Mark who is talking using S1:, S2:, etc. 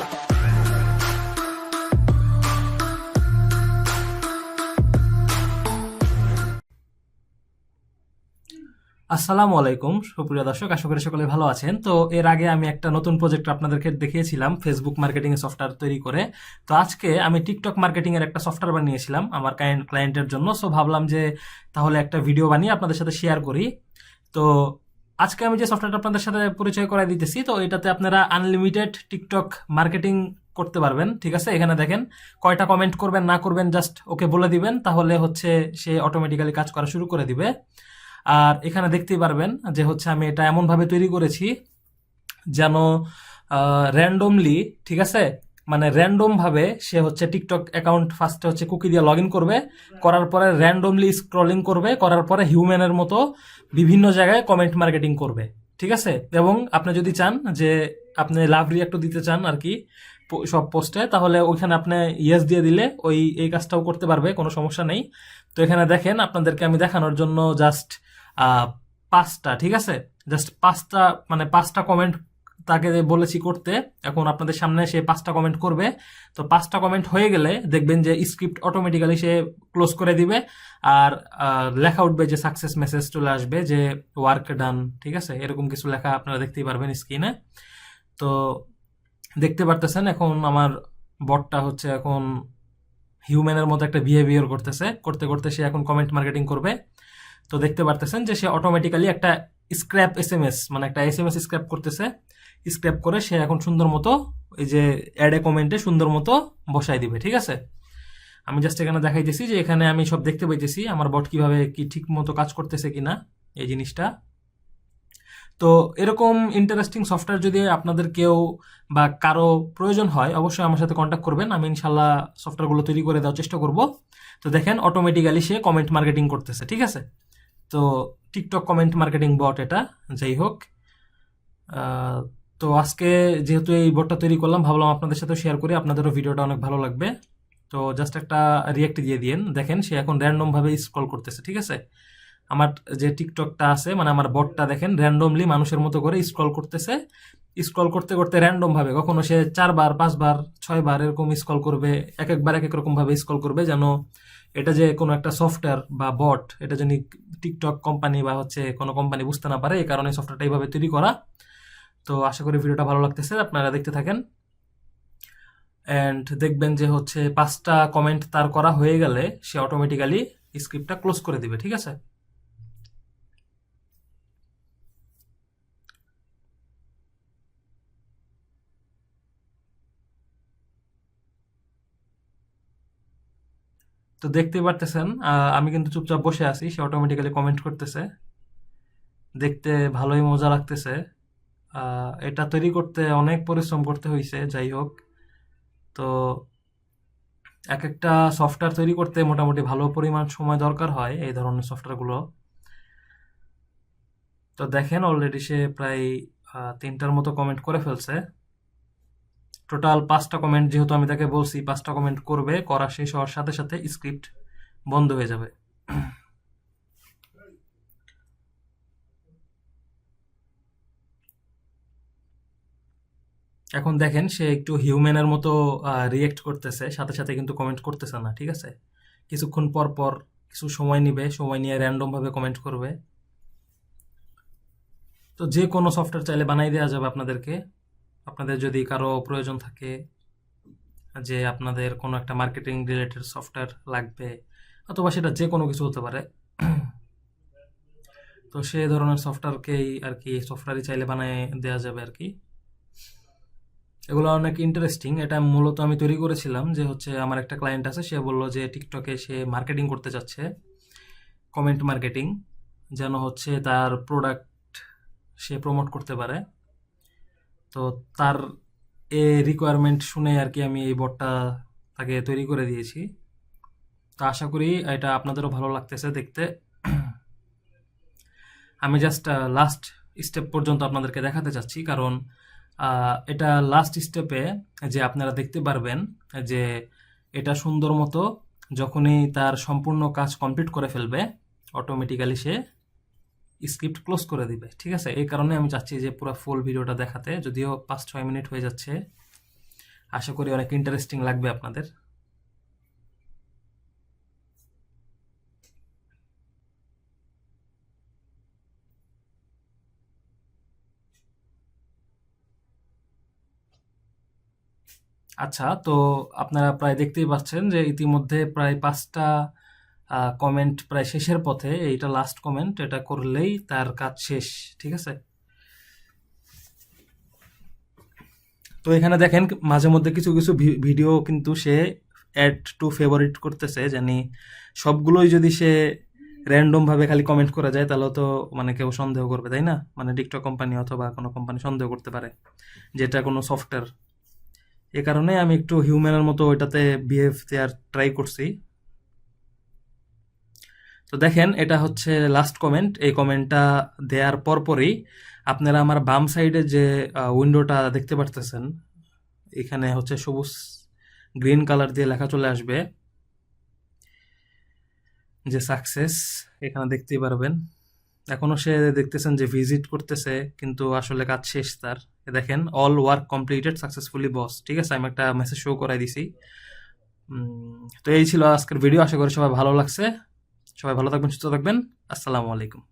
S1: আসসালামু আলাইকুম সুপ্রিয় দর্শক, আশা করি সকলে ভালো আছেন। তো এর আগে আমি একটা নতুন প্রজেক্ট আপনাদেরকে দেখিয়েছিলাম ফেসবুক মার্কেটিং এর সফটওয়্যার তৈরি করে। তো আজকে আমি টিকটক মার্কেটিং এর একটা সফটওয়্যার বানিয়েছিলাম আমার ক্লায়েন্টের জন্য। সো ভাবলাম যে তাহলে একটা ভিডিও বানিয়ে আপনাদের সাথে শেয়ার করি। তো আজকে আমি যে সফটওয়্যারটা আপনাদের সাথে পরিচয় করাই দিতেছি, তো এটাতে আপনারা আনলিমিটেড টিকটক মার্কেটিং করতে পারবেন। ঠিক আছে, এখানে দেখেন কয়টা কমেন্ট করবেন না করবেন জাস্ট ওকে বলে দিবেন, তাহলে হচ্ছে সে অটোমেটিক্যালি কাজ করা শুরু করে দিবে। আর এখানে দেখতেই পারবেন যে হচ্ছে আমি এটা এমনভাবে তৈরি করেছি যেন র্যান্ডমলি, ঠিক আছে, মানে র্যান্ডম ভাবে সে হচ্ছে টিকটক অ্যাকাউন্ট ফার্স্টে হচ্ছে কুকি দিয়ে লগ ইন করবে, করার পরে র্যান্ডমলি স্ক্রলিং করবে, করার পরে হিউম্যানের মতো বিভিন্ন জায়গায় কমেন্ট মার্কেটিং করবে। ঠিক আছে, এবং আপনি যদি চান যে আপনি লাভ রিয়াক্টও দিতে চান আর কি সব পোস্টে, তাহলে ওইখানে আপনি ইয়েস দিয়ে দিলে ওই এই কাজটাও করতে পারবে, কোনো সমস্যা নেই। তো এখানে দেখেন আপনাদেরকে আমি দেখানোর জন্য জাস্ট 5টা, ঠিক আছে, জাস্ট 5টা, মানে 5টা কমেন্ট তাকে বলেছি করতে। এখন আপনাদের সামনে সে 5টা কমেন্ট করবে। তো 5টা কমেন্ট হয়ে গেলে দেখবেন যে স্ক্রিপ্ট অটোমেটিক্যালি সে ক্লোজ করে দিবে, আর লেখা উঠবে যে সাকসেস মেসেজ চলে আসবে যে ওয়ার্ক ডান। ঠিক আছে, এরকম কিছু লেখা আপনারা দেখতেই পারবেন স্ক্রিনে। তো দেখতে পারতেছেন এখন আমার বটটা হচ্ছে এখন হিউম্যানের মতো একটা বিহেভিয়ার করতেছে, করতে করতে সে এখন কমেন্ট মার্কেটিং করবে। তো দেখতে পারতেছেন যে সে অটোমেটিক্যালি একটা স্ক্র্যাপ এসএমএস, মানে একটা এসএমএস স্ক্র্যাপ করতেছে। স্ক্র্যাপ করে সে এখন সুন্দর মতো এই যে অ্যাড এ কমেন্টে সুন্দর মতো বসাই দিবে। ঠিক আছে, আমি জাস্ট এখানে দেখাইতেছি যে এখানে আমি সব দেখতে পাইতেছি আমার বট কিভাবে কি ঠিক মতো কাজ করতেছে কিনা এই জিনিসটা। তো এরকম ইন্টারেস্টিং সফটওয়্যার যদি আপনাদের কেউ বা কারো প্রয়োজন হয় অবশ্যই আমার সাথে কন্ট্যাক্ট করবেন, আমি ইনশাল্লাহ সফটওয়্যারগুলো তৈরি করে দেওয়ার চেষ্টা করব। তো দেখেন অটোমেটিক্যালি সে কমেন্ট মার্কেটিং করতেছে। ঠিক আছে, তো টিকটক কমেন্ট মার্কেটিং বট এটা। যাই হোক, তো আজকে যেহেতু এই বটটা তৈরি করলাম ভাবলাম আপনাদের সাথে শেয়ার করি, আপনাদেরও ভিডিওটা অনেক ভালো লাগবে। তো জাস্ট একটা রিয়েক্ট দিয়ে দিন, দেখেন সে এখন র্যান্ডম ভাবে স্ক্রল করতেছে। ঠিক আছে, আমার যে টিকটকটা আছে মানে আমার বটটা দেখেন র্যান্ডমলি মানুষের মতো করে স্ক্রল করতেছে। স্ক্রল করতে করতে র্যান্ডম ভাবে কখনো সে 4বার 5বার 6বার এরকম স্ক্রল করবে, এক একবার এক এক রকম ভাবে স্ক্রল করবে, যেন এটা যে কোনো একটা সফটওয়্যার বা বট এটা যেন টিকটক কোম্পানি বা হচ্ছে কোনো কোম্পানি বুঝতে না পারে, এই কারণে সফটওয়্যারটা এইভাবে তৈরি করা। তো আশা করি ভিডিওটা ভালো লাগতেছে, আপনারা দেখতে থাকেন। অ্যান্ড দেখবেন যে হচ্ছে 5টা কমেন্ট তার করা হয়ে গেলে সে অটোমেটিক্যালি স্ক্রিপ্টটা ক্লোজ করে দিবে। ঠিক আছে, তো দেখতে পারতেছেন আমি কিন্তু চুপচাপ বসে আছি, সে অটোমেটিক্যালি কমেন্ট করতেছে, দেখতে ভালোই মজা লাগতেছে। এটা তৈরি করতে অনেক পরিশ্রম করতে হয়েছে। যাই হোক, তো এক একটা সফটওয়্যার তৈরি করতে মোটামুটি ভালো পরিমাণ সময় দরকার হয় এই ধরনের সফটওয়্যারগুলো। তো দেখেন অলরেডি সে প্রায় 3টার মতো কমেন্ট করে ফেলছে। টোটাল 5টা কমেন্ট, যেহেতু আমি তাকে বলছি 5টা কমেন্ট করবে, করা শেষ হওয়ার সাথে সাথে স্ক্রিপ্ট বন্ধ হয়ে যাবে। এখন দেখেন সে একটু হিউম্যানের মতো রিয়েক্ট করতেছে, সাথে সাথে কিন্তু কমেন্ট করতেছে না। ঠিক আছে, কিছুক্ষণ পর পর কিছু সময় নিবে, সময় নিয়ে র্যান্ডম ভাবে কমেন্ট করবে। তো যে কোনো সফটওয়্যার চাইলে বানাই দেওয়া যাবে আপনাদেরকে, আপনাদের যদি কারো প্রয়োজন থাকে যে আপনাদের কোনো একটা মার্কেটিং রিলেটেড সফটওয়্যার লাগবে, অথবা সেটা যে কোনো কিছু হতে পারে, তো সে ধরনের সফটওয়্যারকেই আর কি সফটওয়্যারই চাইলে বানিয়ে দেওয়া যাবে আর কি। এগুলো অনেক ইন্টারেস্টিং। এটা মূলত আমি তৈরি করেছিলাম যে হচ্ছে আমার একটা ক্লায়েন্ট আছে, সে বললো যে টিকটকে সে মার্কেটিং করতে চাচ্ছে, কমেন্ট মার্কেটিং, যেন হচ্ছে তার প্রোডাক্ট সে প্রমোট করতে পারে। তো তার এ রিকোয়ারমেন্ট শুনে আর কি আমি এই বটটা তাকে তৈরি করে দিয়েছি। তো আশা করি এটা আপনাদেরও ভালো লাগতেছে দেখতে। আমি জাস্ট লাস্ট স্টেপ পর্যন্ত আপনাদেরকে দেখাতে চাচ্ছি, কারণ এটা লাস্ট স্টেপে যে আপনারা দেখতে পারবেন যে এটা সুন্দর মতো যখনই তার সম্পূর্ণ কাজ কমপ্লিট করে ফেলবে অটোমেটিক্যালি সে স্ক্রিপ্ট ক্লোজ করে দিবে। ঠিক আছে, এই কারণে আমি চাচ্ছি যে পুরো ফুল ভিডিওটা দেখাতে, যদিও 5-6 মিনিট হয়ে যাচ্ছে। আশা করি অনেক ইন্টারেস্টিং লাগবে আপনাদের। আচ্ছা, তো আপনারা প্রায় দেখতেই পাচ্ছেন যে ইতিমধ্যে প্রায় 5টা কমেন্ট প্রায় শেষের পথে। এইটা লাস্ট কমেন্ট, এটা করলেই তার কাজ শেষ। ঠিক আছে, তো এখানে দেখেন মাঝে মধ্যে কিছু কিছু ভিডিও কিন্তু সে অ্যাড টু ফেভারিট করতেছে, জানি সবগুলোই যদি সে র্যান্ডম ভাবে খালি কমেন্ট করে যায় তাহলে তো মানে কেউ সন্দেহ করবে, তাই না? মানে টিকটক কোম্পানি অথবা কোনো কোম্পানি সন্দেহ করতে পারে যেটা কোনো সফটওয়্যার। এ কারণে আমি একটু হিউম্যানের মতো ওইটাতে বিহেভ দেওয়ার ট্রাই করছি। তো দেখেন এটা হচ্ছে লাস্ট কমেন্ট। এই কমেন্টটা দেওয়ার পরপরই আপনারা আমার বাম সাইডে যে উইন্ডোটা দেখতে পারতেছেন, এখানে হচ্ছে সবুজ গ্রিন কালার দিয়ে লেখা চলে আসবে যে সাকসেস, এখানে দেখতেই পারবেন। এখনো সে দেখতেছেন যে ভিজিট করতেছে, কিন্তু আসলে কাজ শেষ তার। দেখেন অল ওয়ার্ক কমপ্লিটেড সাকসেসফুলি বস। ঠিক আছে, আমি একটা মেসেজ শো করাই দিছি। তো এই ছিল আজকের ভিডিও, আশা করি সবাই ভালো লাগছে। সবাই ভালো থাকবেন, সুস্থ থাকবেন। আসসালামু আলাইকুম।